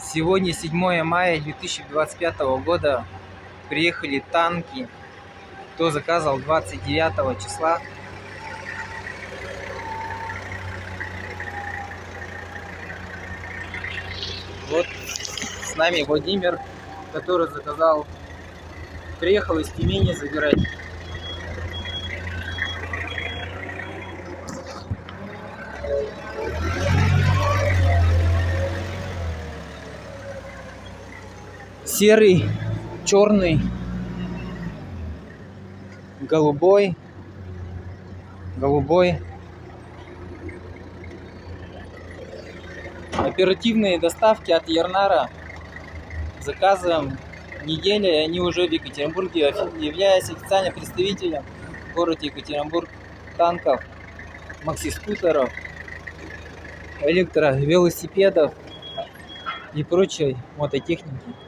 Сегодня 7 мая 2025 года. Приехали танки. Кто заказывал 29 числа. Вот с нами Владимир, который заказал. Приехал из Тюмени забирать. Серый, черный, голубой. Оперативные доставки от Ярнара. Заказываем неделя, и они уже в Екатеринбурге, являясь официальным представителем в городе Екатеринбург танков, макси-скутеров, электровелосипедов и прочей мототехники.